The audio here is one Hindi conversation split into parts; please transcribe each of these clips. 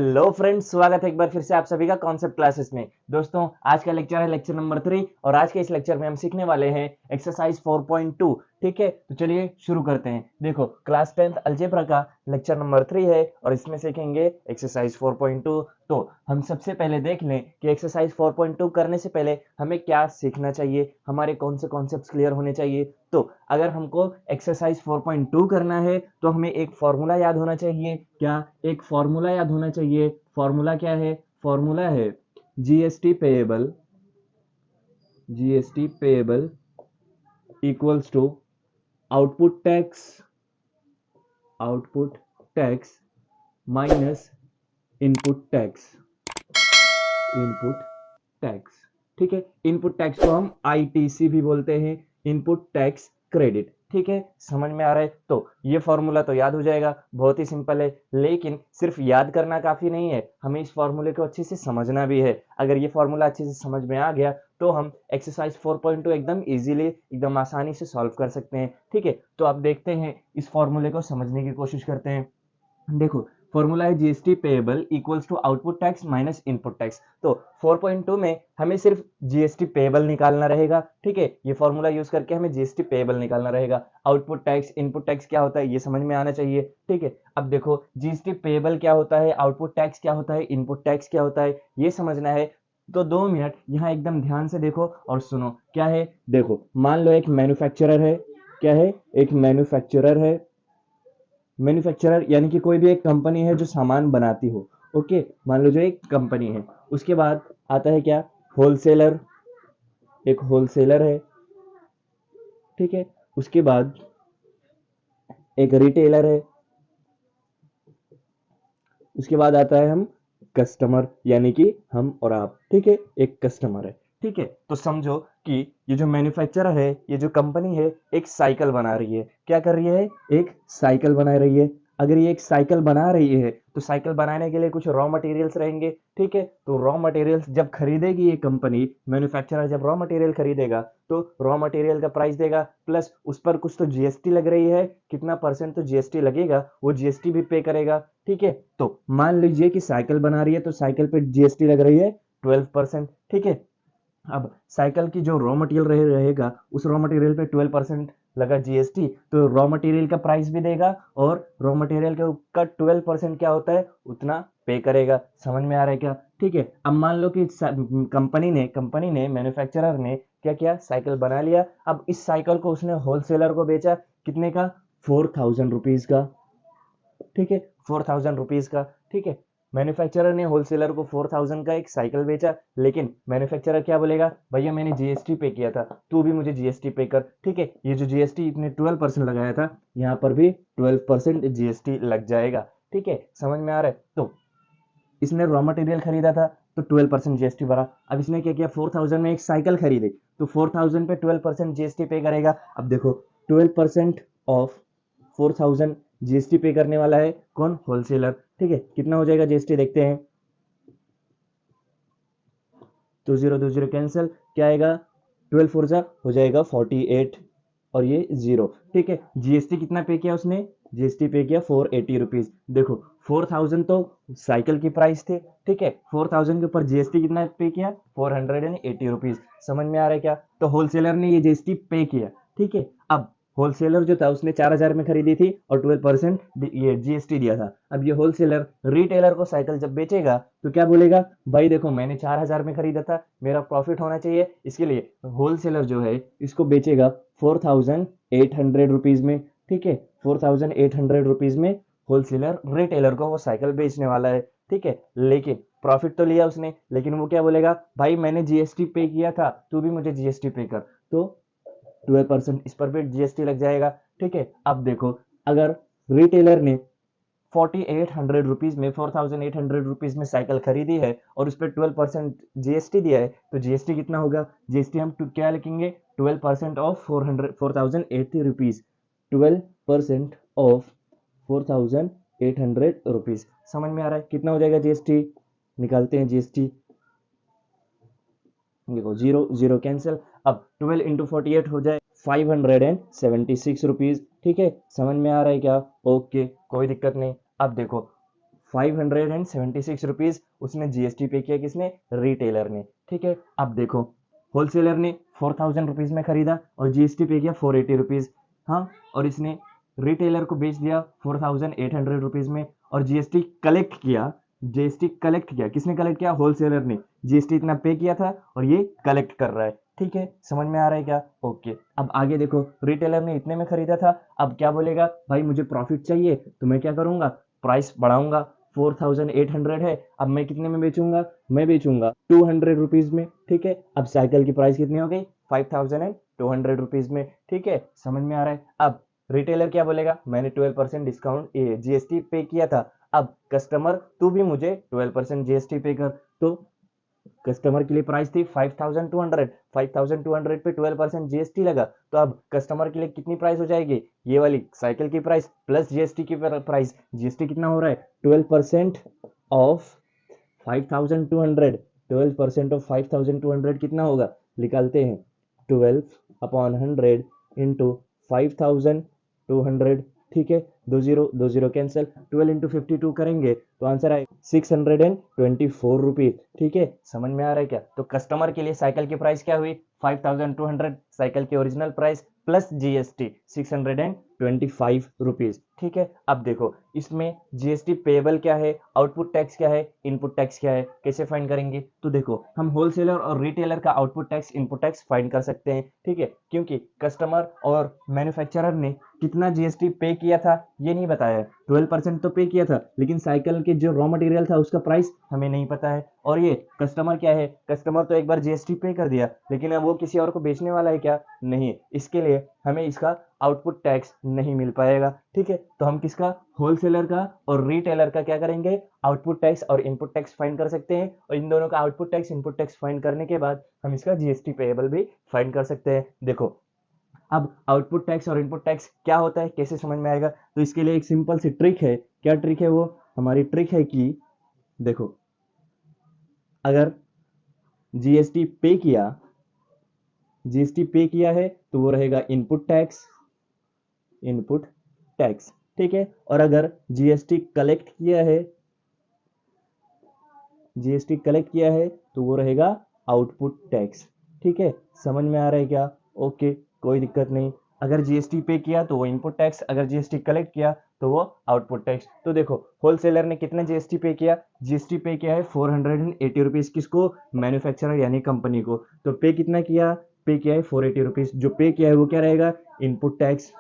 हेलो फ्रेंड्स, स्वागत है एक बार फिर से आप सभी का कॉन्सेप्ट क्लासेस में। दोस्तों, आज का लेक्चर है लेक्चर नंबर 3 और आज के इस लेक्चर में हम सीखने वाले हैं एक्सरसाइज 4.2। ठीक है, तो चलिए शुरू करते हैं। देखो, क्लास 10th अलजेब्रा का लेक्चर नंबर 3 है और इसमें सीखेंगे एक्सरसाइज 4.2। तो हम सबसे पहले देख लें कि एक्सरसाइज 4.2 करने से पहले हमें क्या सीखना चाहिए, हमारे कौन से कॉन्सेप्ट्स क्लियर होने चाहिए। तो अगर हमको एक्सरसाइज 4.2 करना है तो हमें एक फॉर्मूला याद होना चाहिए। क्या? एक फॉर्मूला याद होना चाहिए। फॉर्मूला क्या है? फॉर्मूला है GST payable equals to output tax minus input tax. ठीक है, इनपुट टैक्स को हम आईटीसी भी बोलते हैं, इनपुट टैक्स क्रेडिट। ठीक है, समझ में आ रहा है? तो ये फॉर्मूला तो याद हो जाएगा, बहुत ही सिंपल है। लेकिन सिर्फ याद करना काफी नहीं है, हमें इस फॉर्मूले को अच्छे से समझना भी है। अगर ये फॉर्मूला अच्छे से समझ में आ गया तो हम एक्सरसाइज 4.2 एकदम इजीली, एकदम आसानी से सॉल्व कर सकते हैं। ठीक है, तो आप देखते हैं, इस फॉर्मूले को समझने की कोशिश करते हैं। देखो, फॉर्मूला है GST payable equals to output tax minus input tax. तो 4.2 में हमें सिर्फ जीएसटी पेएबल निकालना रहेगा। ठीक है, ये फॉर्मूला यूज करके हमें जीएसटी पेएबल निकालना रहेगा। आउटपुट टैक्स, इनपुट टैक्स क्या होता है ये समझ में आना चाहिए। ठीक है, अब देखो, जीएसटी पेएबल क्या होता है, आउटपुट टैक्स क्या होता है, इनपुट टैक्स क्या होता है, ये समझना है। तो 2 मिनट यहाँ एकदम ध्यान से देखो और सुनो। क्या है? देखो, मान लो एक मैन्युफैक्चरर है। क्या है? एक मैन्युफैक्चरर है। मैन्युफैक्चरर यानी कि कोई भी एक कंपनी है जो सामान बनाती हो। ओके, मान लो जो एक कंपनी है। उसके बाद आता है क्या? होलसेलर। एक होलसेलर है। ठीक है, उसके बाद एक रिटेलर है। उसके बाद आता है हम कस्टमर, यानी कि हम और आप। ठीक है, एक कस्टमर है। ठीक है, तो समझो कि ये जो मैन्युफैक्चरर है, ये जो कंपनी है, एक साइकिल बना रही है। क्या कर रही है? एक साइकिल बना रही है। अगर ये एक साइकिल बना रही है तो साइकिल बनाने के लिए कुछ रॉ मटेरियल्स रहेंगे। ठीक है, तो रॉ मटेरियल्स जब खरीदेगी ये कंपनी, मैन्युफैक्चरर जब रॉ मटेरियल खरीदेगा तो रॉ मटेरियल का प्राइस देगा, प्लस उस पर कुछ तो जीएसटी लग रही है। कितना परसेंट तो जीएसटी लगेगा, वो जीएसटी भी पे करेगा। ठीक है, तो मान लीजिए कि साइकिल बना रही है तो साइकिल पे जीएसटी लग रही है 12%। ठीक है, अब साइकिल की जो रॉ मटेरियल रहेगा, उस रॉ मटेरियल पे 12% लगा जीएसटी, तो रॉ मटेरियल का प्राइस भी देगा और रॉ मटेरियल का 12% क्या होता है उतना पे करेगा। समझ में आ रहा है क्या? ठीक है, अब मान लो कि कंपनी ने मैन्युफैक्चरर ने क्या किया? साइकिल बना लिया। अब इस साइकिल को उसने होलसेलर को बेचा। कितने का? 4000 रुपीज का। ठीक है, 4000 रुपीज का। ठीक है, मैन्युफैक्चरर ने होलसेलर को 4000 का एक साइकिल बेचा। लेकिन मैन्युफैक्चरर क्या बोलेगा? भैया मैंने जीएसटी पे किया था, तू भी मुझे जीएसटी पे कर। ठीक है, ये जो जीएसटी इतने 12% लगाया था, यहाँ पर भी 12% जीएसटी लग जाएगा। ठीक है, समझ में आ रहा है? तो इसने रॉ मटेरियल खरीदा था तो 12% जीएसटी भरा। अब इसने क्या किया? 4000 में एक साइकिल खरीदी तो 4000 पे 12% जीएसटी पे करेगा। अब देखो, 12% ऑफ 4000 जीएसटी पे करने वाला है कौन? होलसेलर। ठीक है, कितना हो जाएगा जीएसटी देखते हैं। तो 0 2 0 कैंसिल, क्या आएगा? 12 फोर जा हो जाएगा 48 और ये 0। ठीक है, जीएसटी कितना पे किया उसने? जीएसटी पे किया 480 रुपीज। देखो, 4000 तो साइकिल की प्राइस थे। ठीक है, 4000 के ऊपर जीएसटी कितना पे किया? 480 रुपीज। समझ में आ रहा है क्या? तो होलसेलर ने ये जीएसटी पे किया। ठीक है, अब होलसेलर जो था उसने 4000 में खरीदी थी और 12% ये जीएसटी दिया था। अब ये होलसेलर रिटेलर को साइकिल जब बेचेगा तो क्या बोलेगा? भाई देखो, मैंने 4000 में खरीदा था, मेरा प्रॉफिट होना चाहिए, इसके लिए होलसेलर जो है इसको बेचेगा 4800 रुपीज में। ठीक है, 4800 रुपीज में होलसेलर रिटेलर को वो साइकिल बेचने वाला है। ठीक है, लेकिन प्रॉफिट तो लिया उसने, लेकिन वो क्या बोलेगा? भाई मैंने जीएसटी पे किया था, तू भी मुझे जीएसटी पे कर। तो 12% इस पर भी जीएसटी लग जाएगा। ठीक है, अब देखो, अगर रिटेलर ने 4800 रुपीज में 4800 रुपीज में साइकिल खरीदी है और उस पर 12% जीएसटी दिया है, तो जीएसटी कितना होगा? जीएसटी हम क्या लिखेंगे? 12% ऑफ 4800 रुपीज। 12% of 4800 rupees. समझ में आ रहा है? कितना हो जाएगा जीएसटी? निकालते हैं जीएसटी। देखो, 0 0 कैंसिल। अब 12 इंटू 48 हो जाए 576 रुपीज। ठीक है, समझ में आ रहा है क्या? ओके, कोई दिक्कत नहीं। अब देखो, 576 रुपीज उसने जीएसटी पे किया, किसने? रिटेलर ने। ठीक है, अब देखो होलसेलर ने 4000 रुपीज में खरीदा और जीएसटी पे किया 480 रुपीज। हाँ, और इसने रिटेलर को बेच दिया 4800 रुपीज में और जीएसटी कलेक्ट किया। जीएसटी कलेक्ट किया, किसने कलेक्ट किया? होलसेलर ने। जीएसटी इतना पे किया था और ये कलेक्ट कर रहा है। ठीक है, समझ में आ रहा है क्या? ओके, अब आगे देखो, रिटेलर ने इतने में खरीदा था, अब क्या बोलेगा? भाई मुझे प्रॉफिट चाहिए तो मैं क्या करूंगा? प्राइस बढ़ाऊंगा। 4800 है, अब मैं कितने में बेचूंगा? मैं बेचूंगा 200 रुपीज में। ठीक है, अब साइकिल की प्राइस कितनी हो गई? 5200 रुपीज में। ठीक है, समझ में आ रहा है? अब रिटेलर क्या बोलेगा? मैंने 12% डिस्काउंट जीएसटी पे किया था, अब कस्टमर तू भी मुझे 12% जीएसटी पे कर। तो कस्टमर के लिए प्राइस थी 5200, 5200 पे 12% जीएसटी लगा, तो अब कस्टमर के लिए कितनी प्राइस हो जाएगी? ये वाली साइकिल की प्राइस प्लस जीएसटी की प्राइस। जीएसटी कितना हो रहा है? 12% ऑफ 5200। 12% ऑफ 5200 कितना होगा? निकालते हैं। 12/100 इंटू 5200। ठीक है, दो जीरो कैंसिल। 12 इंटू 52 करेंगे तो आंसर आए 624 रुपीज। ठीक है, समझ में आ रहा है क्या? तो कस्टमर के लिए साइकिल की प्राइस क्या हुई? 5200, साइकिल की original price plus GST 625 rupees. ठीक है, अब देखो इसमें जीएसटी पेबल क्या है, आउटपुट टैक्स क्या है, इनपुट टैक्स क्या है, कैसे फाइंड करेंगे? तो देखो हम होलसेलर और रिटेलर का output tax, input tax find कर सकते हैं। ठीक है, क्योंकि कस्टमर और मैन्युफैक्चरर ने कितना जीएसटी पे किया था ये नहीं बताया है। 12% तो पे किया था, लेकिन साइकिल के जो रॉ मटेरियल था उसका प्राइस हमें नहीं पता है। और ये कस्टमर क्या है? कस्टमर तो एक बार जीएसटी पे कर दिया, लेकिन अब वो किसी और को बेचने वाला है क्या? नहीं, इसके लिए हमें इसका आउटपुट टैक्स नहीं मिल पाएगा। ठीक है, तो हम किसका? होलसेलर का और रिटेलर का क्या करेंगे? आउटपुट टैक्स और इनपुट टैक्स फाइंड कर सकते हैं, और इन दोनों का output tax, input tax find करने के बाद हम इसका जीएसटी पेएबल भी फाइंड कर सकते हैं। देखो अब आउटपुट टैक्स और इनपुट टैक्स क्या होता है, कैसे समझ में आएगा? तो इसके लिए एक सिंपल सी ट्रिक है। क्या ट्रिक है वो? हमारी ट्रिक है कि देखो, अगर जीएसटी पे किया, जीएसटी पे किया है तो वो रहेगा इनपुट टैक्स, इनपुट टैक्स। ठीक है, और अगर जीएसटी कलेक्ट किया है, जीएसटी कलेक्ट किया है तो वो रहेगा आउटपुट टैक्स। ठीक है, समझ में आ रहा है क्या? ओके, कोई दिक्कत नहीं। अगर जीएसटी पे किया तो वो इनपुट टैक्स, अगर जीएसटी कलेक्ट किया तो वो आउटपुट टैक्स। तो देखो होलसेलर ने कितना जीएसटी पे किया? जीएसटी पे किया है 480 रुपीज। किसको? मैन्युफैक्चरर यानी कंपनी को। तो पे कितना किया? पे किया है 480 रुपीज। जो पे किया है वो क्या रहेगा? Input tax,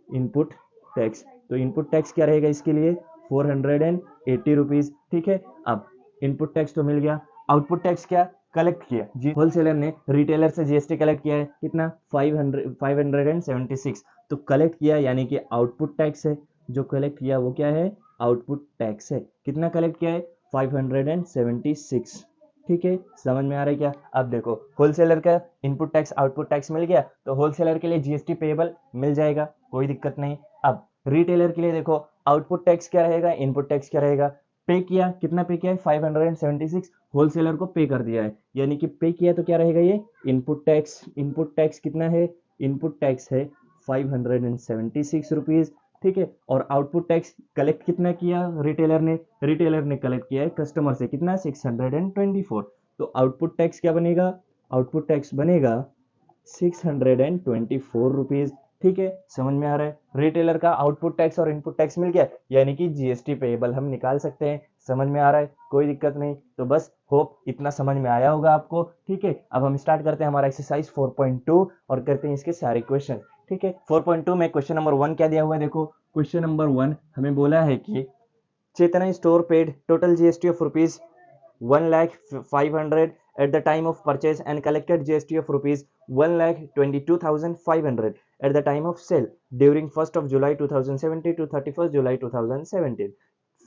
input tax. तो इनपुट टैक्स क्या रहेगा इसके लिए? 480 रुपीज। ठीक है, अब इनपुट टैक्स तो मिल गया। आउटपुट टैक्स क्या? कलेक्ट किया जी, होलसेलर ने रिटेलर से जीएसटी कलेक्ट किया है, कितना? 576। तो कलेक्ट किया यानी कि आउटपुट टैक्स है। जो कलेक्ट किया वो क्या है? आउटपुट टैक्स है। कितना कलेक्ट किया है? 576। ठीक है, समझ में आ रहा है क्या? अब देखो होलसेलर का इनपुट टैक्स, आउटपुट टैक्स मिल गया, तो होलसेलर के लिए जीएसटी पेएबल मिल जाएगा, कोई दिक्कत नहीं। अब रिटेलर के लिए देखो आउटपुट टैक्स क्या रहेगा, इनपुट टैक्स क्या रहेगा? पे किया, कितना पे किया है? 576। होलसेलर को पे कर दिया है, यानी कि पे किया तो क्या रहेगा ये? Input tax. इनपुट टैक्स कितना है? इनपुट टैक्स है 576 रुपीज। ठीक है, और आउटपुट टैक्स कलेक्ट कितना किया रिटेलर ने? रिटेलर ने कलेक्ट किया है कस्टमर से, कितना? 624। तो आउटपुट टैक्स क्या बनेगा? आउटपुट टैक्स बनेगा 624 रुपीज। ठीक है, समझ में आ रहा है? रिटेलर का आउटपुट टैक्स और इनपुट टैक्स मिल गया, यानी कि जीएसटी पेएबल हम निकाल सकते हैं। समझ में आ रहा है? कोई दिक्कत नहीं। तो बस होप इतना समझ में आया होगा आपको। ठीक है, अब हम स्टार्ट करते हैं हमारा एक्सरसाइज 4.2 और करते हैं इसके सारे क्वेश्चन। ठीक है, 4.2 में क्वेश्चन नंबर 1 क्या दिया हुआ है? देखो क्वेश्चन नंबर 1 हमें बोला है कि Chetna store paid total GST of rupees 1,05,000 at the time of purchase and collected GST of rupees 1,22,500 at the time of sale during 1st of July 2017 to 31st July 2017.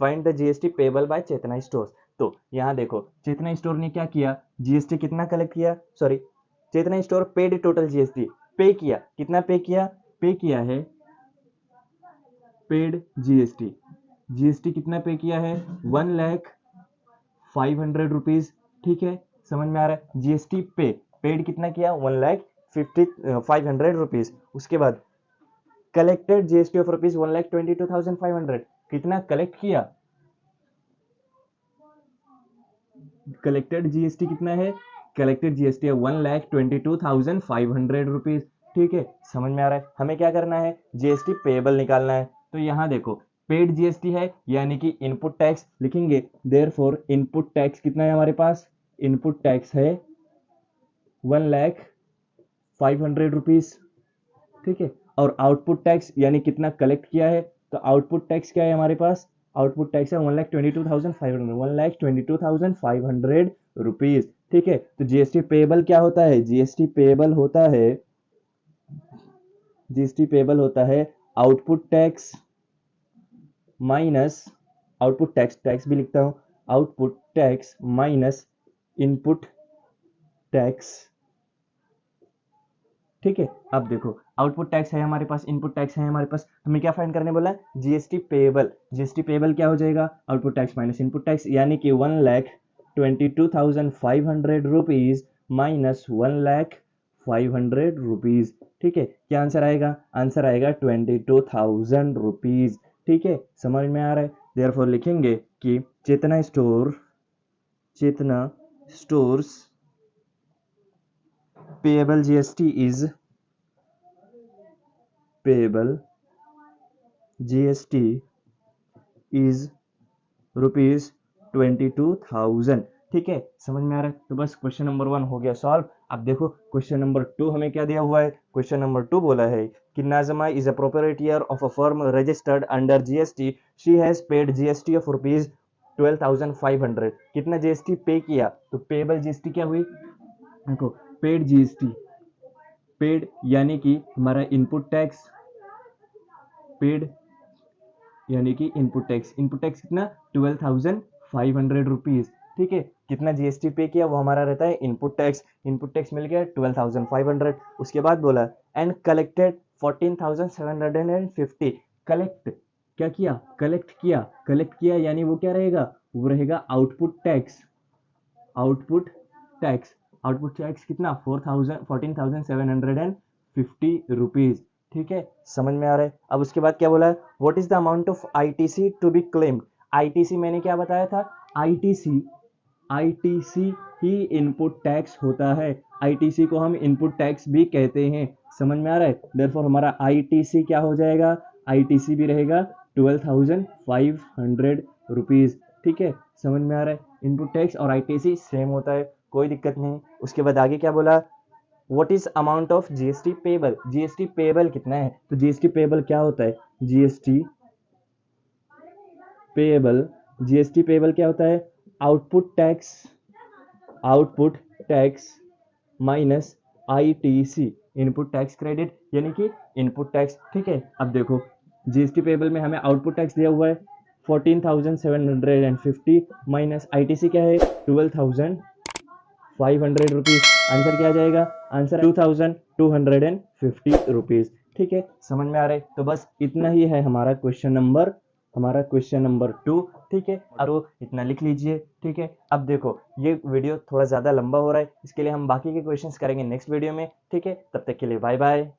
Find the GST payable by Chetna stores. तो यहाँ देखो चेतना स्टोर ने क्या किया? जीएसटी कितना कलेक्ट किया? सॉरी, चेतना स्टोर पेड टोटल जीएसटी, पे किया, कितना पे किया? पे किया है पेड जीएसटी। जीएसटी कितना पे किया है? 1,05,000 रुपीज। ठीक है, समझ में आ रहा है? जीएसटी पे पेड कितना किया? 1,05,000 रुपीज। उसके बाद कलेक्टेड जीएसटी ऑफ रुपीज 1,22,500, कितना कलेक्ट किया? कलेक्टेड जीएसटी कितना है, कलेक्टेड जीएसटी है 1,22,500 रुपीज। ठीक है, समझ में आ रहा है। हमें क्या करना है, जीएसटी पेएबल निकालना है। तो यहाँ देखो पेड जीएसटी है यानी कि इनपुट टैक्स लिखेंगे, देयरफॉर इनपुट टैक्स कितना है हमारे पास, इनपुट टैक्स है 1,05,000 रुपीज। ठीक है, और आउटपुट टैक्स यानी कितना कलेक्ट किया है, तो आउटपुट टैक्स क्या है हमारे पास, आउटपुट टैक्स है 1,22,500, 1,22,500 रुपीज। ठीक है, तो जीएसटी पेएबल क्या होता है, जीएसटी पेएबल होता है, जीएसटी पेएबल होता है output tax minus, output tax, tax भी लिखता हूं, output tax minus input tax. ठीक है, अब देखो आउटपुट टैक्स है हमारे पास, इनपुट टैक्स है हमारे पास, हमें क्या फाइंड करने बोला, जीएसटी पेएबल। जीएसटी पेएबल क्या हो जाएगा, output tax minus input tax, यानी कि 1,22,500 रुपीज माइनस 1,05,000 रुपीज। ठीक है, क्या आंसर आएगा, आंसर आएगा 22,000 रुपीज। ठीक है, समझ में आ रहा है। देयरफॉर लिखेंगे कि Chetna store, Chetna stores payable GST is, payable GST is rupees 22,000। ठीक है, समझ में आ रहा है। तो बस क्वेश्चन नंबर 1 हो गया सॉल्व। अब देखो क्वेश्चन नंबर 2 हमें क्या दिया हुआ है, क्वेश्चन नंबर 2 बोला है कि Najma is a proprietor of a firm registered under GST, she has paid GST of rupees 12,500। कितना जीएसटी पे किया, तो पेएबल जीएसटी क्या हुई, देखो पेड जीएसटी, पेड यानी कि हमारा इनपुट टैक्स, पेड यानी कि इनपुट टैक्स, इनपुट टैक्स कितना 12,500 रुपीज। ठीक है, कितना जीएसटी पे किया वो हमारा रहता है इनपुट टैक्स, इनपुट टैक्स मिल गया 12,500। उसके बाद बोला एंड कलेक्टेड 14,750, कलेक्ट क्या किया, कलेक्ट किया, कलेक्ट किया यानी वो क्या रहेगा, वो रहेगा output tax, output tax, output tax कितना 14,750 रुपीज। ठीक है, समझ में आ रहा है। अब उसके बाद क्या बोला है, what is the amount of ITC to be claimed. ITC मैंने क्या बताया था, आईटीसी, आईटीसी ही इनपुट टैक्स होता है, आईटीसी को हम इनपुट टैक्स भी कहते हैं। समझ में आ रहा है। देयरफॉर हमारा आईटीसी क्या हो जाएगा, आईटीसी भी रहेगा 12,500 रुपीज। ठीक है, समझ में आ रहा है। इनपुट टैक्स और आईटीसी सेम होता है, कोई दिक्कत नहीं। उसके बाद आगे क्या बोला, what is amount of GST payable, GST payable कितना है, तो जीएसटी पेएबल क्या होता है, जीएसटी पेएबल, जीएसटी पेएबल क्या होता है, output tax, output tax minus ITC, input tax credit यानी कि इनपुट टैक्स। ठीक है, अब देखो जीएसटी पेएबल में हमें आउटपुट टैक्स दिया हुआ है 14,750 माइनस आईटीसी क्या है 12,500 रुपीज। आंसर क्या आ जाएगा, आंसर 2,250 रुपीज। ठीक है, समझ में आ रहा है। तो बस इतना ही है हमारा क्वेश्चन नंबर, हमारा क्वेश्चन नंबर 2। ठीक है, और इतना लिख लीजिए। ठीक है, अब देखो ये वीडियो थोड़ा ज़्यादा लंबा हो रहा है, इसके लिए हम बाकी के क्वेश्चंस करेंगे नेक्स्ट वीडियो में। ठीक है, तब तक के लिए बाय बाय।